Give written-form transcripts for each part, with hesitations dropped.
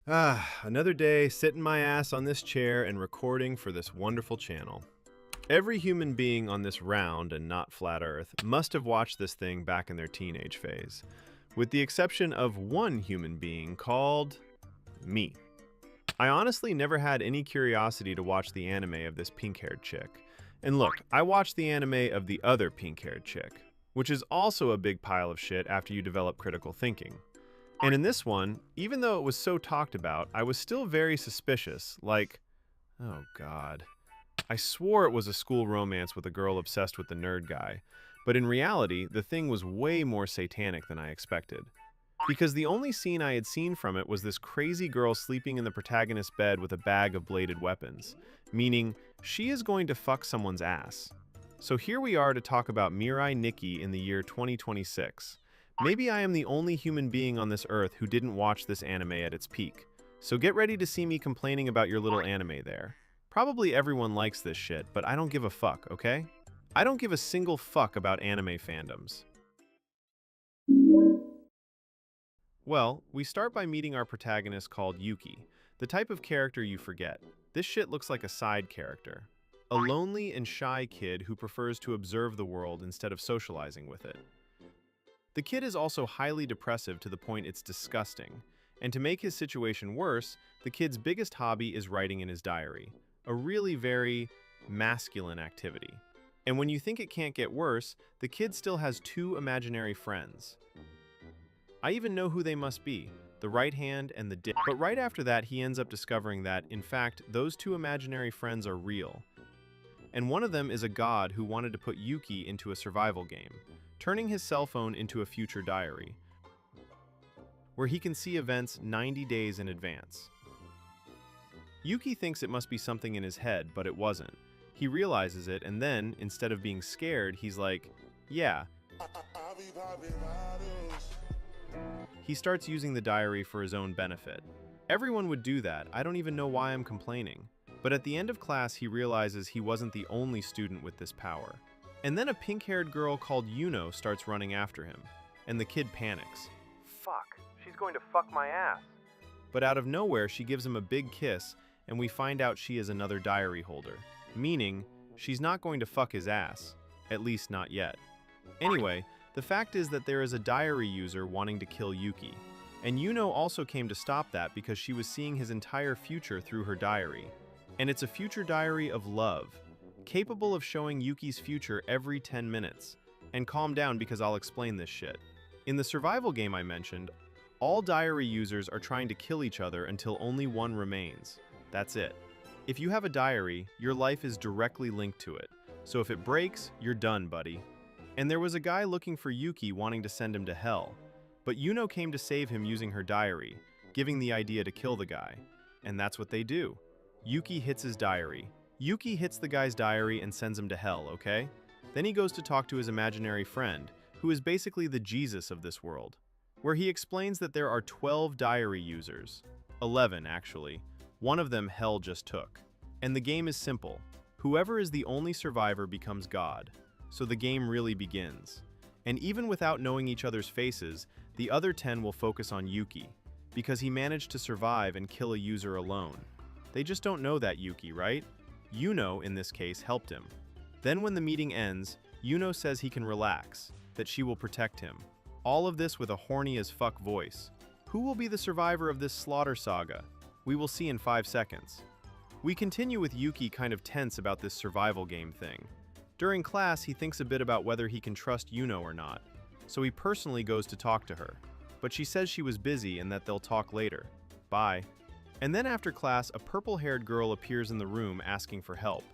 Another day sitting my ass on this chair and recording for this wonderful channel. Every human being on this round and not flat Earth must have watched this thing back in their teenage phase, with the exception of one human being called me. I honestly never had any curiosity to watch the anime of this pink-haired chick. And look, I watched the anime of the other pink-haired chick, which is also a big pile of shit after you develop critical thinking. And in this one, even though it was so talked about, I was still very suspicious, like, oh god. I swore it was a school romance with a girl obsessed with the nerd guy, but in reality, the thing was way more satanic than I expected. Because the only scene I had seen from it was this crazy girl sleeping in the protagonist's bed with a bag of bladed weapons, meaning she is going to fuck someone's ass. So here we are to talk about Mirai Nikki in the year 2026. Maybe I am the only human being on this earth who didn't watch this anime at its peak. So get ready to see me complaining about your little anime there. Probably everyone likes this shit, but I don't give a fuck, okay? I don't give a single fuck about anime fandoms. Well, we start by meeting our protagonist called Yuki, the type of character you forget. This shit looks like a side character. A lonely and shy kid who prefers to observe the world instead of socializing with it. The kid is also highly depressive to the point it's disgusting, and to make his situation worse, the kid's biggest hobby is writing in his diary, a really very masculine activity. And when you think it can't get worse, the kid still has two imaginary friends. I even know who they must be, the right hand and the dick. But right after that, he ends up discovering that, in fact, those two imaginary friends are real. And one of them is a god who wanted to put Yuki into a survival game, turning his cell phone into a future diary, where he can see events 90 days in advance. Yuki thinks it must be something in his head, but it wasn't. He realizes it, and then, instead of being scared, he's like, yeah. He starts using the diary for his own benefit. Everyone would do that, I don't even know why I'm complaining. But at the end of class, he realizes he wasn't the only student with this power. And then a pink-haired girl called Yuno starts running after him, and the kid panics. Fuck, she's going to fuck my ass. But out of nowhere, she gives him a big kiss, and we find out she is another diary holder, meaning she's not going to fuck his ass, at least not yet. Anyway, the fact is that there is a diary user wanting to kill Yuki, and Yuno also came to stop that because she was seeing his entire future through her diary. And it's a future diary of love, capable of showing Yuki's future every 10 minutes. And calm down because I'll explain this shit. In the survival game I mentioned, all diary users are trying to kill each other until only one remains. That's it. If you have a diary, your life is directly linked to it. So if it breaks, you're done, buddy. And there was a guy looking for Yuki wanting to send him to hell. But Yuno came to save him using her diary, giving the idea to kill the guy. And that's what they do. Yuki hits his diary. Yuki hits the guy's diary and sends him to hell, okay? Then he goes to talk to his imaginary friend, who is basically the Jesus of this world, where he explains that there are 12 diary users. 11, actually. One of them hell just took. And the game is simple. Whoever is the only survivor becomes God. So the game really begins. And even without knowing each other's faces, the other 10 will focus on Yuki, because he managed to survive and kill a user alone. They just don't know that Yuki, right? Yuno, in this case, helped him. Then when the meeting ends, Yuno says he can relax, that she will protect him. All of this with a horny as fuck voice. Who will be the survivor of this slaughter saga? We will see in 5 seconds. We continue with Yuki kind of tense about this survival game thing. During class, he thinks a bit about whether he can trust Yuno or not, so he personally goes to talk to her. But she says she was busy and that they'll talk later. Bye. And then after class, a purple-haired girl appears in the room asking for help.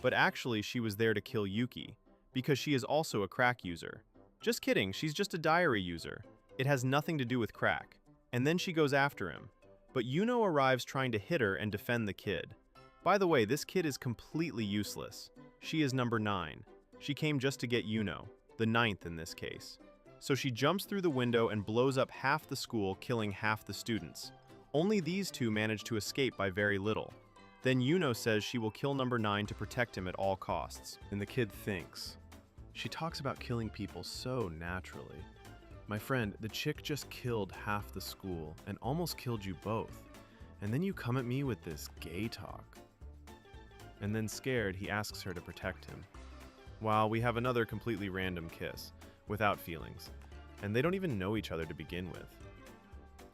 But actually, she was there to kill Yuki, because she is also a crack user. Just kidding, she's just a diary user. It has nothing to do with crack. And then she goes after him. But Yuno arrives trying to hit her and defend the kid. By the way, this kid is completely useless. She is number 9. She came just to get Yuno, the 9th in this case. So she jumps through the window and blows up half the school, killing half the students. Only these two manage to escape by very little. Then Yuno says she will kill number 9 to protect him at all costs. And the kid thinks. She talks about killing people so naturally. My friend, the chick just killed half the school and almost killed you both. And then you come at me with this gay talk. And then scared, he asks her to protect him. While we have another completely random kiss, without feelings, and they don't even know each other to begin with.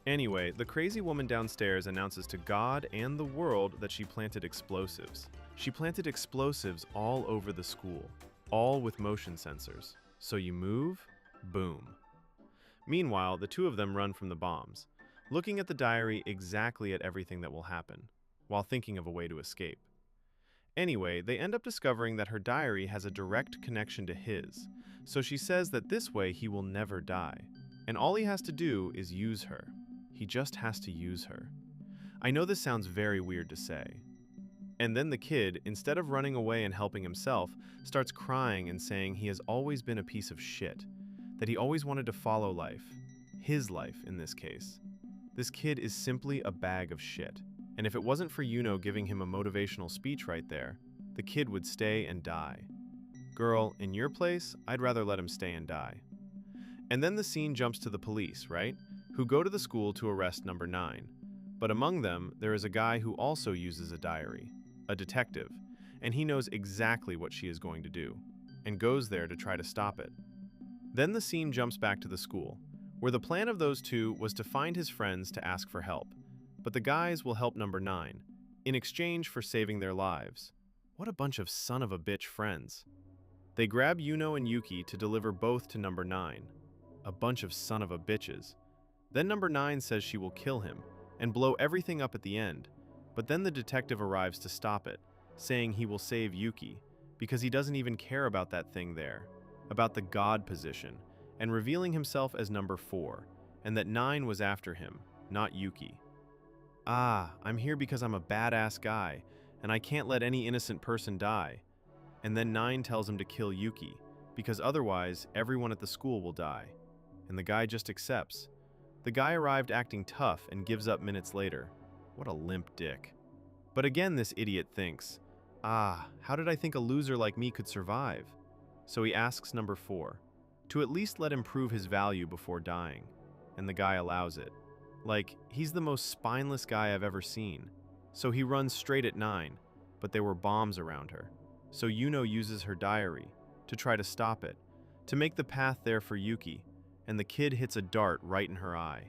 Anyway, the crazy woman downstairs announces to God and the world that she planted explosives. She planted explosives all over the school, all with motion sensors. So you move, boom. Meanwhile, the two of them run from the bombs, looking at the diary exactly at everything that will happen, while thinking of a way to escape. Anyway, they end up discovering that her diary has a direct connection to his, so she says that this way he will never die, and all he has to do is use her. He just has to use her. I know this sounds very weird to say. And then the kid, instead of running away and helping himself, starts crying and saying he has always been a piece of shit, that he always wanted to follow life, his life in this case. This kid is simply a bag of shit. And if it wasn't for Yuno giving him a motivational speech right there, the kid would stay and die. Girl, in your place, I'd rather let him stay and die. And then the scene jumps to the police, right? Who go to the school to arrest number 9. But among them, there is a guy who also uses a diary, a detective, and he knows exactly what she is going to do, and goes there to try to stop it. Then the scene jumps back to the school, where the plan of those two was to find his friends to ask for help. But the guys will help number 9, in exchange for saving their lives. What a bunch of son of a bitch friends. They grab Yuno and Yuki to deliver both to number 9. A bunch of son of a bitches. Then number 9 says she will kill him, and blow everything up at the end. But then the detective arrives to stop it, saying he will save Yuki, because he doesn't even care about that thing there, about the God position, and revealing himself as number 4, and that 9 was after him, not Yuki. Ah, I'm here because I'm a badass guy, and I can't let any innocent person die. And then 9 tells him to kill Yuki, because otherwise everyone at the school will die. And the guy just accepts. The guy arrived acting tough and gives up minutes later. What a limp dick. But again this idiot thinks, ah, how did I think a loser like me could survive? So he asks number 4, to at least let him prove his value before dying, and the guy allows it. Like, he's the most spineless guy I've ever seen. So he runs straight at 9, but there were bombs around her. So Yuno uses her diary to try to stop it, to make the path there for Yuki, and the kid hits a dart right in her eye.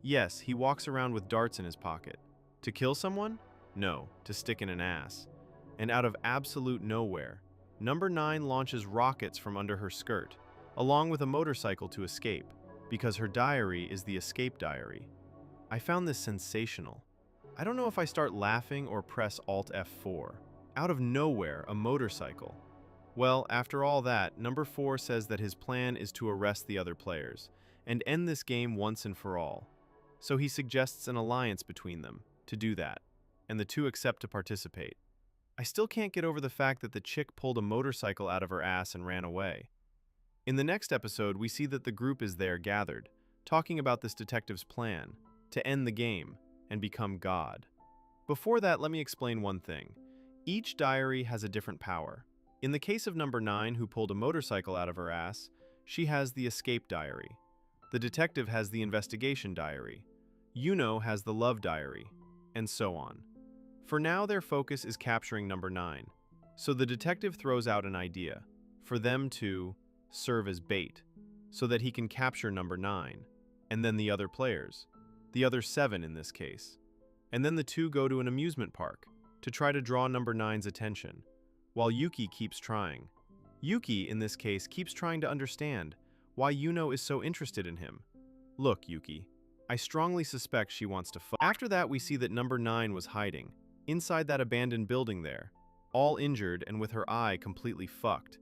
Yes, he walks around with darts in his pocket. To kill someone? No, to stick in an ass. And out of absolute nowhere, number 9 launches rockets from under her skirt, along with a motorcycle to escape, because her diary is the escape diary. I found this sensational. I don't know if I start laughing or press Alt F4. Out of nowhere, a motorcycle. Well, after all that, number 4 says that his plan is to arrest the other players and end this game once and for all. So he suggests an alliance between them to do that, and the two accept to participate. I still can't get over the fact that the chick pulled a motorcycle out of her ass and ran away. In the next episode, we see that the group is there gathered, talking about this detective's plan to end the game and become God. Before that, let me explain one thing. Each diary has a different power. In the case of number 9, who pulled a motorcycle out of her ass, she has the escape diary. The detective has the investigation diary. Yuno has the love diary, and so on. For now, their focus is capturing number 9. So the detective throws out an idea for them to serve as bait so that he can capture number 9, and then the other players. The other 7 in this case. And then the two go to an amusement park to try to draw number 9's attention, while Yuki keeps trying. Yuki, in this case, keeps trying to understand why Yuno is so interested in him. Look, Yuki, I strongly suspect she wants to fuck. After that, we see that number 9 was hiding, inside that abandoned building there, all injured and with her eye completely fucked.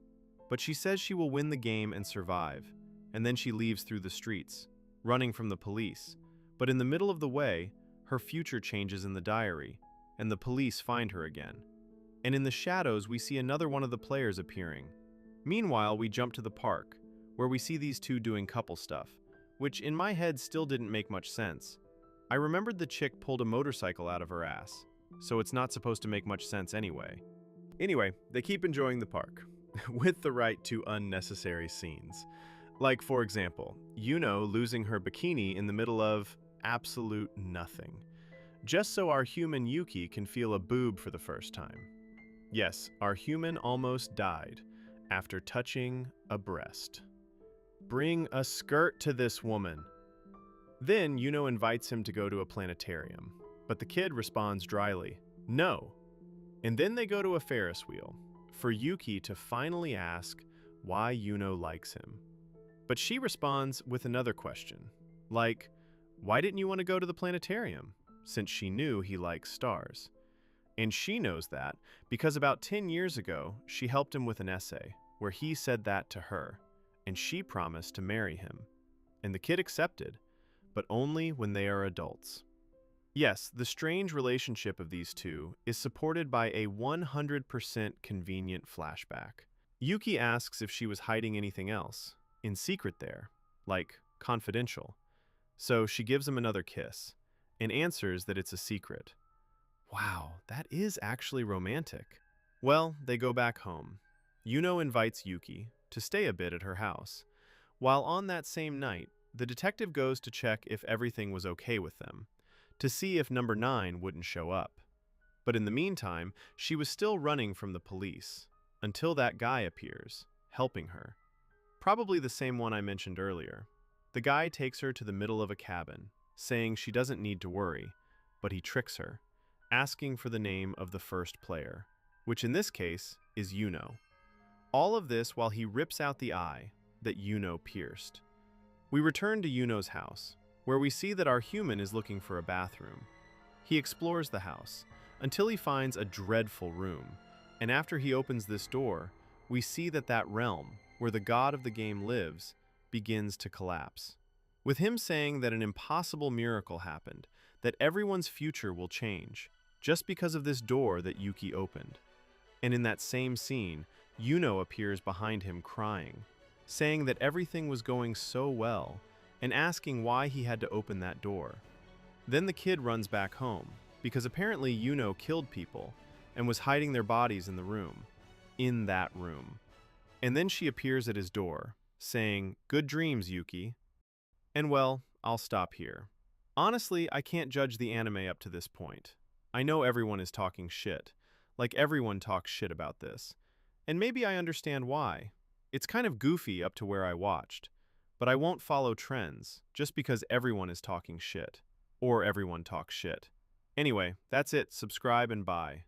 But she says she will win the game and survive, and then she leaves through the streets, running from the police. But in the middle of the way, her future changes in the diary, and the police find her again. And in the shadows, we see another one of the players appearing. Meanwhile, we jump to the park, where we see these two doing couple stuff, which in my head still didn't make much sense. I remembered the chick pulled a motorcycle out of her ass, so it's not supposed to make much sense anyway. Anyway, they keep enjoying the park, with the right to unnecessary scenes. Like, for example, Yuno losing her bikini in the middle of absolute nothing. just so our human Yuki can feel a boob for the first time. Yes, our human almost died after touching a breast. Bring a skirt to this woman. Then Yuno invites him to go to a planetarium, but the kid responds dryly, no. And then they go to a Ferris wheel, for Yuki to finally ask why Yuno likes him. But she responds with another question, like, why didn't you want to go to the planetarium? Since she knew he likes stars. And she knows that because about 10 years ago, she helped him with an essay where he said that to her, and she promised to marry him. And the kid accepted, but only when they are adults. Yes, the strange relationship of these two is supported by a 100% convenient flashback. Yuki asks if she was hiding anything else, in secret there, like confidential. So she gives him another kiss, and answers that it's a secret. Wow, that is actually romantic. Well, they go back home. Yuno invites Yuki to stay a bit at her house. While on that same night, the detective goes to check if everything was okay with them, to see if number 9 wouldn't show up. But in the meantime, she was still running from the police, until that guy appears, helping her. Probably the same one I mentioned earlier. The guy takes her to the middle of a cabin, saying she doesn't need to worry, but he tricks her, asking for the name of the first player, which in this case is Yuno. All of this while he rips out the eye that Yuno pierced. We return to Yuno's house, where we see that our human is looking for a bathroom. He explores the house until he finds a dreadful room, and after he opens this door, we see that that realm, where the god of the game lives, begins to collapse. With him saying that an impossible miracle happened, that everyone's future will change, just because of this door that Yuki opened. And in that same scene, Yuno appears behind him crying, saying that everything was going so well, and asking why he had to open that door. Then the kid runs back home, because apparently Yuno killed people, and was hiding their bodies in the room. In that room. And then she appears at his door, saying, "Good dreams, Yuki." And well, I'll stop here. Honestly, I can't judge the anime up to this point. I know everyone is talking shit. Like everyone talks shit about this. And maybe I understand why. It's kind of goofy up to where I watched. But I won't follow trends, just because everyone is talking shit. Or everyone talks shit. Anyway, that's it. Subscribe and bye.